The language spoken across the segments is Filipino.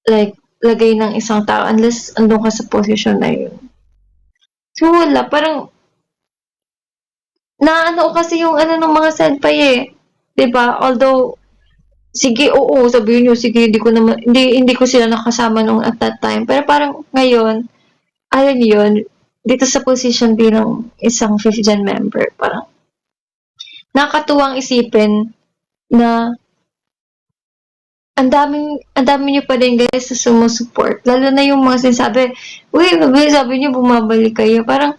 like, lagay ng isang tao unless andun ka sa posisyon na yun. So, wala. Parang, naano kasi yung ano ng mga senpai eh. 'Di ba? Although, sige, oo, sabihin niyo, sige, hindi ko sila nakasama nung at that time. Pero parang ngayon, alam niyo yun, dito sa position bilang isang 5th gen member, parang nakakatuwang isipin na ang dami niyo pa din guys sa sumusuport. Lalo na yung mga sinasabi, uy, sabi niyo bumabalik kayo. Parang,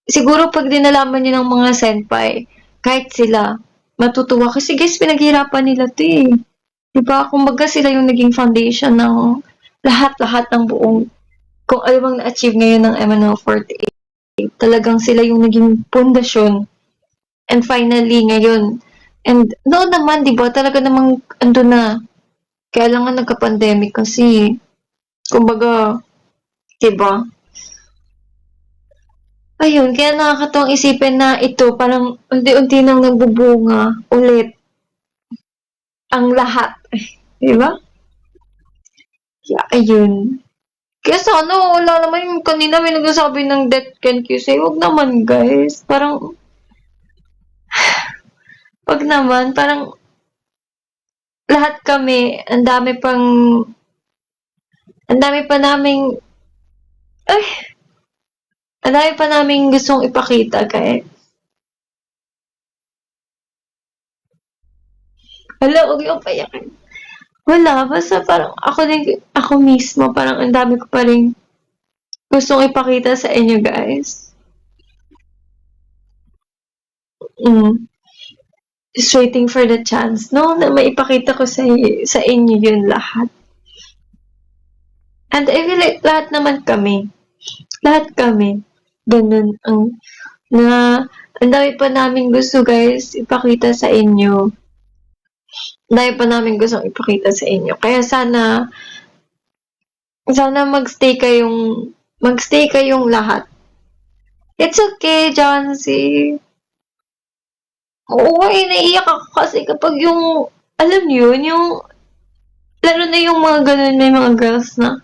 siguro pag dinalaman niyo ng mga senpai, kahit sila, matutuwa. Kasi guys, pinaghirapan nila to eh. Diba? Kumbaga sila yung naging foundation ng lahat-lahat ng buong, kung ano bang na-achieve ngayon ng MNL48. Talagang sila yung naging pundasyon. And finally, ngayon, and noon naman, diba, talaga namang ando na. Kaya lang nga nagka-pandemic kasi, kumbaga, diba? Ayun, kaya nakakatuwang isipin na ito, parang unti-unti nang nagbubunga ulit ang lahat. Diba? Kaya, ayun. Kaya sana, wala naman yung kanina may nagsasabi ng death can kill say, wag naman guys. Parang, wag naman, parang, lahat kami, ang dami pa naming, ay, ang dami pa naming gustong ipakita kaya. Hala, huwag yung payakin. Wala, basta parang ako mismo, parang ang dami ko pa rin gustong ipakita sa inyo guys. Just waiting for the chance, no? Na maipakita ko sa inyo yun lahat. And I feel like lahat naman kami, ganun, ang dami pa namin gusto guys ipakita sa inyo. Ang dami pa namin gustong ipakita sa inyo. Kaya sana magstay kayong lahat. It's okay, John C. Oo, naiiyak ako kasi kapag yung, alam niyo yun, yung, lalo na yung mga ganun, may mga girls na,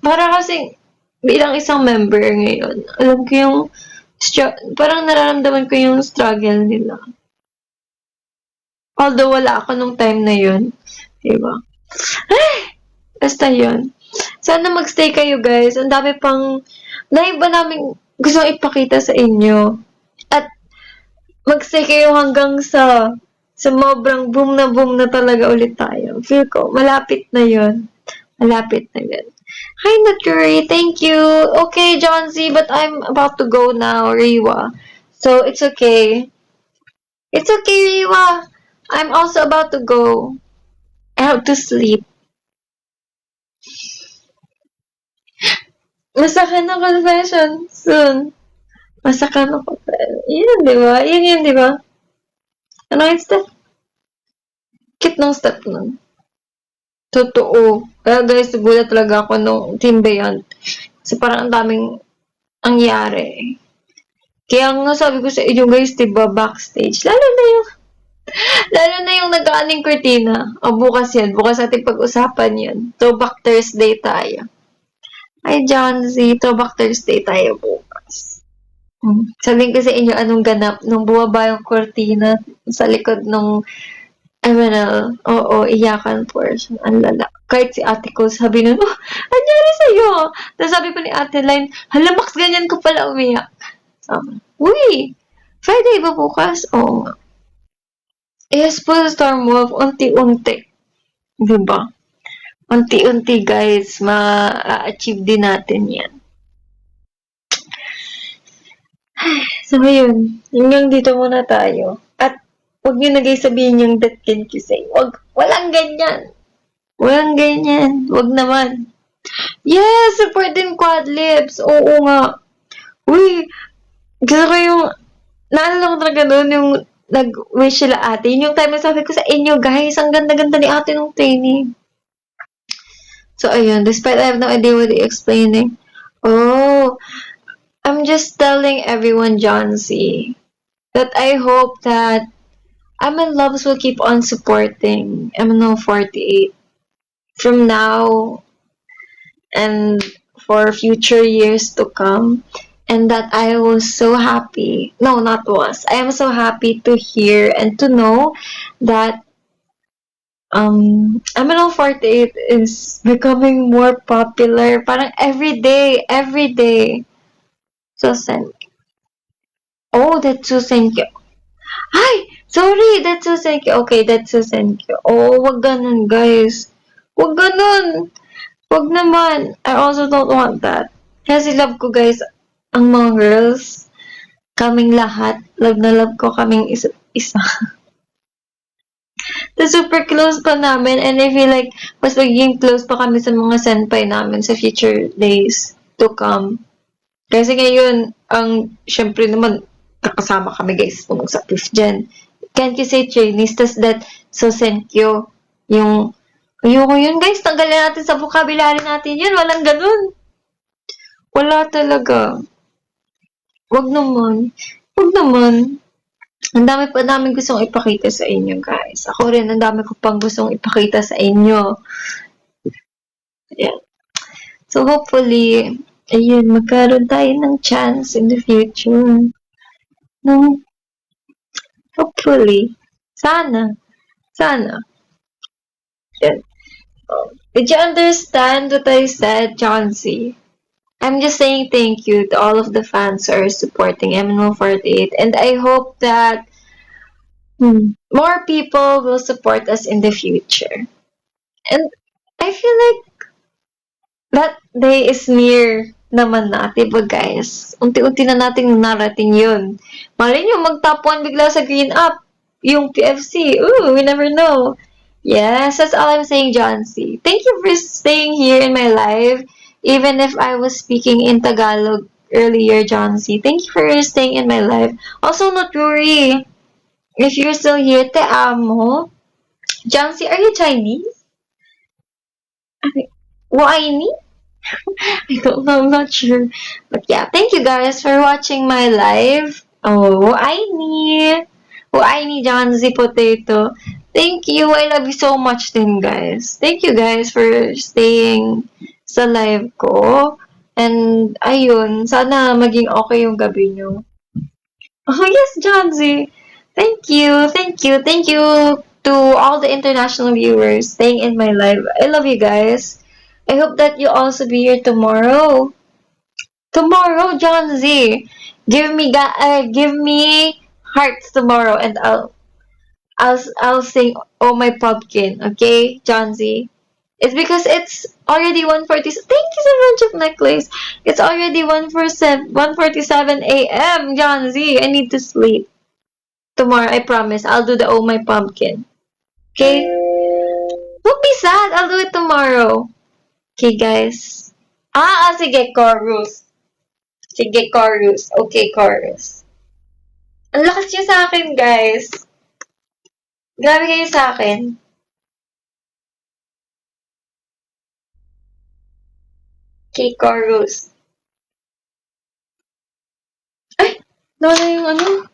para kasi, bilang isang member ngayon, alam ko yung, parang nararamdaman ko yung struggle nila. Although wala ako nung time na yun. Diba? Basta yun. Sana magstay kayo guys. Ang dami pang, dahil ba namin gusto ipakita sa inyo. At magstay kayo hanggang sa sobrang boom na talaga ulit tayo. Feel ko, malapit na yun. Hi, Naturi. Thank you. Okay, John Z, but I'm about to go now, Riwa. So, it's okay. It's okay, Riwa. I'm also about to go. I have to sleep. Masaka na confession soon. Masaka na confession. Yun, di ba? Yun, di ba? Ano yung step? Cute nung step nun. Totoo. Kaya guys, nagulat talaga ako nung Team Beyond. Kasi parang ang daming nangyari. Kaya nga sabi ko sa inyo guys, diba, backstage. Lalo na yung nag-aaning kurtina. O bukas yan. Bukas natin pag-usapan yan. Throwback Thursday tayo. Hi, John Z. Throwback Thursday tayo bukas. Sabihin ko sa inyo anong ganap nung bumaba yung kurtina sa likod nung MNL. Oo, iyakan portion. Ang lala. Kahit si ate ko, sabi nun, oh, anyari sa'yo? Tapos sabi ko ni ate Line, hala, Max, ganyan ko pala umiyak. Sabi, uy, Friday ba bukas? Oo nga. Yes po, Storm Wolf, unti-unti. Diba? Unti-unti, guys, ma-achieve din natin yan. So, yun. Hanggang dito muna tayo. At, huwag nyo nagsabihin yung that can you say. Walang ganyan. Huwag naman. Yes, support din Quad Lips. Oo nga. Uy, gusto ko yung, naalala ko talaga doon yung nag-wish sila ate. Yun yung time na sabi ko sa inyo, guys, ang ganda-ganda ni ate nung training. So, ayun, despite I have no idea what you're explaining. Oh, I'm just telling everyone, John C, that I hope that MN Loves will keep on supporting MNO48 from now and for future years to come. And that I was so happy. No, not was. I am so happy to hear and to know that MNO48 is becoming more popular. Parang every day. So, oh, that's Susenkyo. Ay! Sorry, that's Susenkyo. Okay, that's Susenkyo. Oh, wag ganun, guys. Wag ganun. Wag naman. I also don't want that. Kasi love ko, guys, ang mga girls. Kaming lahat. Love na love ko kaming isa. The super close pa namin and I feel like mas magiging close pa kami sa mga senpai namin sa future days to come. Kasi ngayon, syempre naman, kakasama kami guys sa 5th gen. Can't you say trainees? Tas that Sosenkyo, yung, ayoko yun guys, tanggalin natin sa vocabulary natin yun, walang ganun. Wala talaga. Wag naman. Wag naman. Ang dami pa namin gustong ipakita sa inyo, guys. Ako rin, ang dami ko pang gustong ipakita sa inyo. Yeah. So, hopefully, ayun, magkaroon tayo ng chance in the future. No? Hopefully. Sana. Yeah. Did you understand what I said, Chauncey? I'm just saying thank you to all of the fans who are supporting MNO48, and I hope that more people will support us in the future. And I feel like that day is near naman na, diba guys? Unti-unti na nating narating yun. Malay nyo, mag-top 1 bigla sa Green Up. Yung PFC. Ooh, we never know. Yes, that's all I'm saying, John C. Thank you for staying here in my live. Even if I was speaking in Tagalog earlier, John C. Thank you for staying in my life. Also, Notruri, if you're still here, te amo. John C, are you Chinese? Waini? I don't know, I'm not sure. But yeah, thank you guys for watching my live. Oh, Waini John Z Potato. Thank you. I love you so much din, guys. Thank you guys for staying sa live ko. And, ayun, sana maging okay yung gabi nyo. Oh, yes, John Z. Thank you to all the international viewers staying in my live. I love you guys. I hope that you also be here tomorrow. Tomorrow, John Z. Give me hearts tomorrow, and I'll sing "Oh My Pumpkin." Okay, John Z. It's because it's already 1:40. Thank you so much, of necklace. It's already 1:47 a.m. John Z. I need to sleep. Tomorrow, I promise. I'll do the "Oh My Pumpkin." Okay? Don't be sad. I'll do it tomorrow. Okay, guys. Sige, chorus. Sige, chorus. Okay, chorus. Ang lakas niyo sa akin, guys. Grabe kayo sa akin. Okay, chorus. Ay! Nawala yung ano.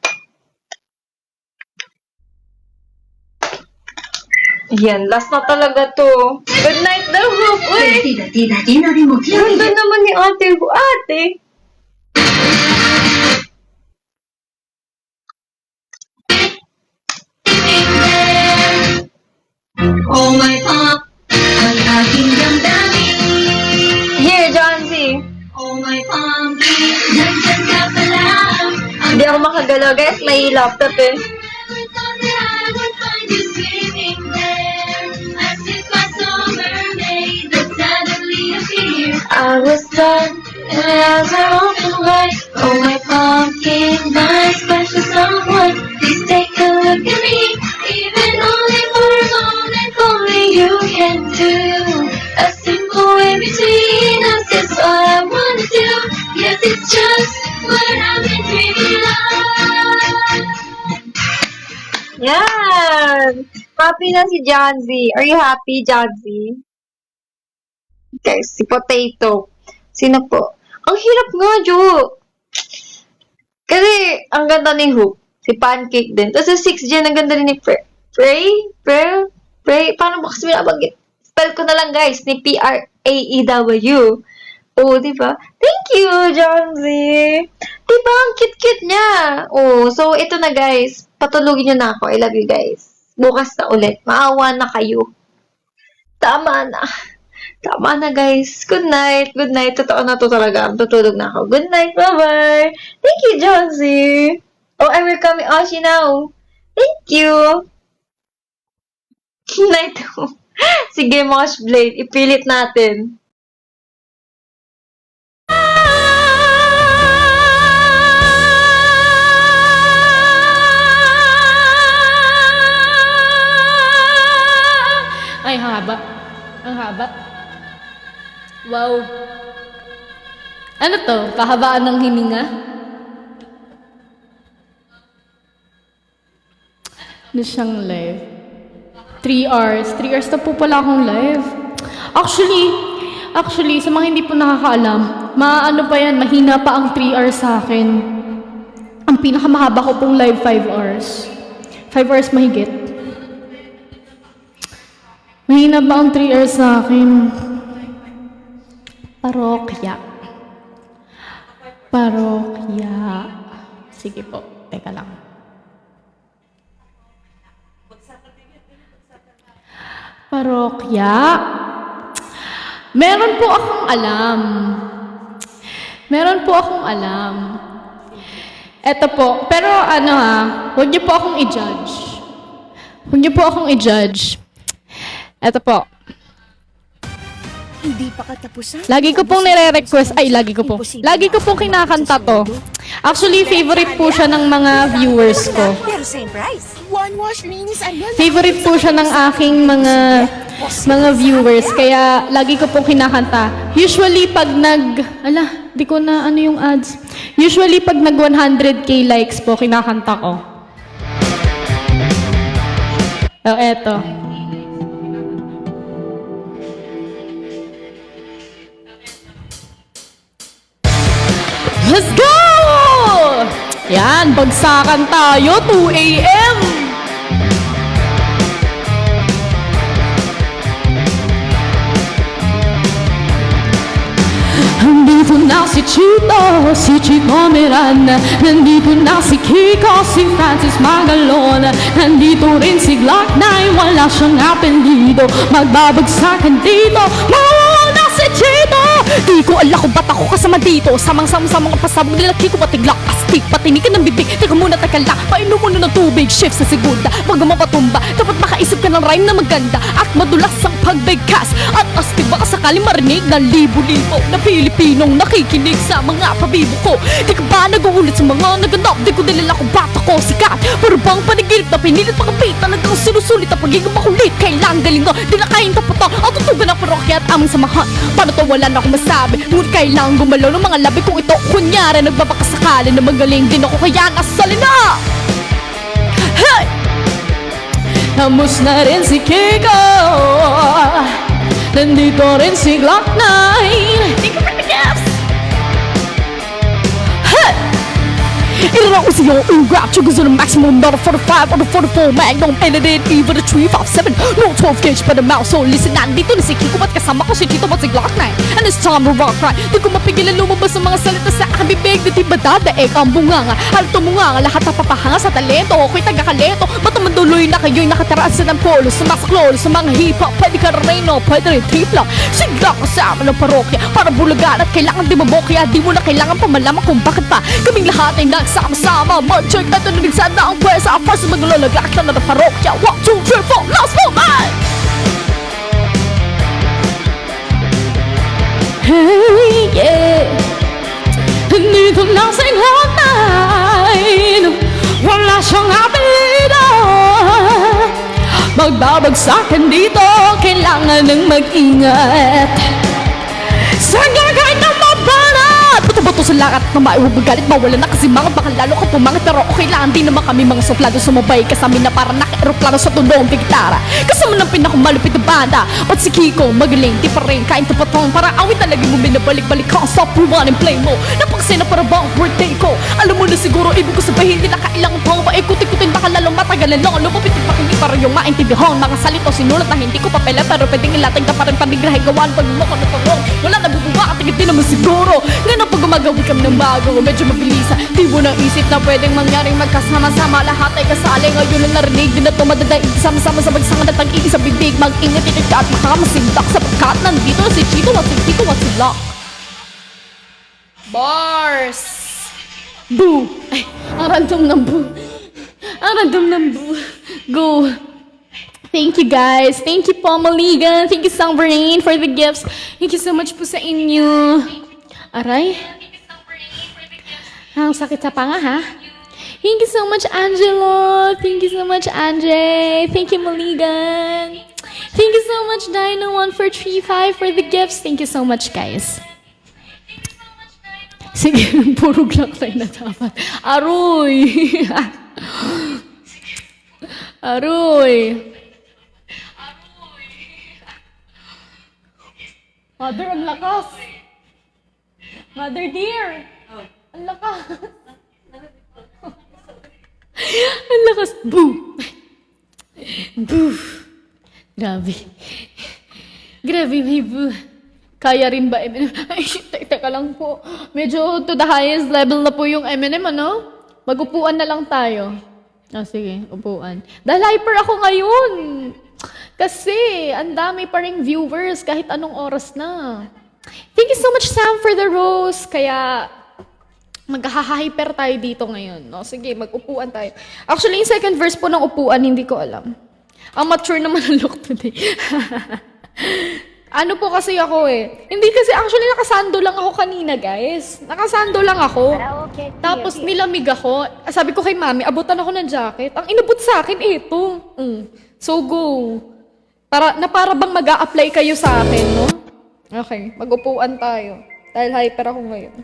Yan, last na talaga to. Good night daw, Hope. Uy! Ganda naman ni ate ko. Ate! Oh my God, ang aking damdamin. Here, John Z. Oh my pumpkin, nandyan ka pala. Hindi ako makagalaw, guys. May laptop eh. I was done, and as I opened wide, oh my pumpkin, my special someone, please take a look at me, even only for a moment, only you can do. A simple way between us is all I wanna do. Yes, it's just what I've been dreaming of. Yan! Happy na si John Z. Are you happy, John Z? Guys, si Potato. Sino po? Ang hirap nga, Jo. Kasi, ang ganda ni Hoop. Si Pancake din. Tapos yung 6 Gen, ang ganda rin ni Pray. Paano ba kasi binabanggit? Spell ko na lang, guys. Ni Praew. Oh, di ba? Thank you, Jonesy. Di ba? Ang cute-cute niya. Oh, so ito na, guys. Patulugin niyo na ako. I love you, guys. Bukas na ulit. Maawa na kayo. Tama na. Tama na, guys. Good night. Good night. Totoo na to talaga. Tutulog na ako. Good night. Bye-bye. Thank you, Jonesy. Oh, I will come Oshi now. Thank you. Night. Sige, Mosh Blade. Ipilit natin. Ay, haba. Ang haba. Wow. Ano to? Pahabaan ng hininga? Ano siyang live? 3 hours. 3 hours na po pala akong live. Actually, sa mga hindi po nakakaalam, maano pa yan, mahina pa ang 3 hours sa akin. Ang pinakamahaba ko pong live, 5 hours. 5 hours mahigit. Mahina ba ang 3 hours sa akin? Parokya. Sige po, teka lang. Parokya. Meron po akong alam. Eto po, pero huwag niyo po akong i-judge. Eto po. Hindi pa katapusan. Lagi ko pong kinakanta to. Actually, favorite po siya ng mga viewers ko. Pero same price. One wash linis and Favorite po siya ng aking mga viewers. Kaya, lagi ko pong kinakanta. Usually, pag di ko na yung ads. Usually, pag nag 100k likes po, kinakanta ko. So, eto. Let's go! Yan, bagsakan tayo, 2 a.m. Nandito na si Chito Miranda. Nandito na si Kiko, si Francis Magalon. Nandito rin si Glock 9, wala siyang apelido. Magbabagsakan dito, mawawala si Chito. Di ko alam kung ba't ako kasama dito. Samang-samang sa mga pasabog nila Kiko, patiglak, astig, patinikin ng bibig. Teka muna, teka lang, painom muna ng tubig. Shift sa segunda, bago mapatumba. Dapat makaisip ka ng rhyme na maganda at madulas ang pagbigkas. At astig baka sakaling marinig ng libo-libo na Pilipinong nakikinig sa mga pabibo ko. Di ka ba nag-uulit sa mga naganap? Di ko nilala kung ba't ako sikat. Pero bang panaginip na pinilit makapit, talagang sinusulit ang pagiging makulit. Kailangan galing na, di na kayang taputan ang tutugan ng parokya at aming samahan. Paano to wala na akong masabi, ngunit kailangan gumalaw ng mga labi kung ito. Kunyari nagbabakasakali na magaling din ako, kaya nasali na. Hey! Namus na rin si Kiko, nandito rin si Glock 9. Di ko pa nag-guess. Hey! It'll see your grab triggers on the maximum, not a 45 or a 44 Magnum, edited even a 357, no 12 gauge but a mouse. So listen, nandito na si Kiko, ba't kasama ko si Chito, ba't si Glock 9? And it's time to rock right. Di ko mapigilan lumabas ang mga salita sa aking bibig. Di ba dadaig ang bunganga, halto munganga, lahat ng papahanga sa talento. Ako'y taga-kalento, ba't naman duloy na kayo'y nakataraan sa ng polo, sa masaklolo, sa mga hip-hop. Pwede ka rin, no, pwede rin tripla. Sigla ko sa amin ng parokya, para bulagan at kailangan di mabokya. Di mo na kailangan pamalaman kung bakit pa kaming lahat ay nagsama-sama. Mag-check na ito, nabigsan na ang pwesa. First, maglalagak na ng parokya. 1, 2, 3, 4, last 4, man! Hey, yeah. Nandito na si Glock 9, wala siyang apelido. Magbabagsakan dito, kailangan ng mag-ingat. Sa gagay na mabanat, Buto-buto sa lakat na maiwagalit, mawala na kasi mga baka lalo ka pumangat. Pero okay lang, di naman kami mga suplado. Sumabay ka sa amin na para naka-aeroplano sa tulong kay gitara. Kasama ng pinakamalupit na banda. At si Kiko, magaling, di pa rin kain tupatong. Para awit na lagi mo binabalik-balik ka. Stop rewind and play mo. Napaksina para bang birthday ko. Alam mo na siguro, ibig ko sabihin, di nakailang pang paikot-ikutin. Baka lalong matagalan lang. Lumapitin pa hindi para yung maintindihan. Mga salito sinulat na hindi ko papela. Pero pwedeng ilating ka pa rin panigrahe. Gawan pag mo ko na pangong. Wala na bubuwa at hindi naman siguro. Ngayon pag gumagawa kami ng bago, medyo mabilisa. Di mo na isip na pwedeng mangyaring magkasama-sama. Lahat ay kasali. Ngayon ang narinig din na tumadadaig. Sama-sama sa bagsang at tag-iig sa bibig. Mag-ingat ito at makamasindak. Sapagkat nandito si Chito at si Tito at si Lock. Bars! Boo! Ay, ang random ng boo. Ang random ng boo. Go! Thank you guys. Thank you po, Maligan. Thank you, Sangbrain, for the gifts. Thank you so much po sa inyo. Aray. Ang sakit sa panga, ha? Thank you so much, Angelo. Thank you so much, Andre. Thank you, Maligan. Thank you so much, Dino1435, for the gifts. Thank you so much, guys. Sige, puro glock tayo na dapat. Aroy! Aroy! Mother, ang lakas! Mother dear! Ang lakas! Ang lakas! Boo! Boo! Grabe. Grabe, may boo. Kaya rin ba M&M? Ay, teka lang po. Medyo to the highest level na po yung M&M, ano? Mag-upuan na lang tayo. Ah, sige, upuan. Dahil hyper ako ngayon. Kasi, ang dami pa ring viewers kahit anong oras na. Thank you so much, Sam, for the rose. Kaya, mag-hyper tayo dito ngayon. No? Sige, mag-upuan tayo. Actually, yung second verse po ng upuan, hindi ko alam. Ang mature naman ang look today. Ano po kasi ako eh. Hindi kasi actually nakasando lang ako kanina, guys. Nakasando lang ako. Tapos nilamig ako. Sabi ko kay mami, abutan ako ng jacket. Ang inabot sa akin, ito. So go. Para bang mag-a-apply kayo sa akin, no? Okay, mag-upuan tayo. Dahil hyper ako ngayon.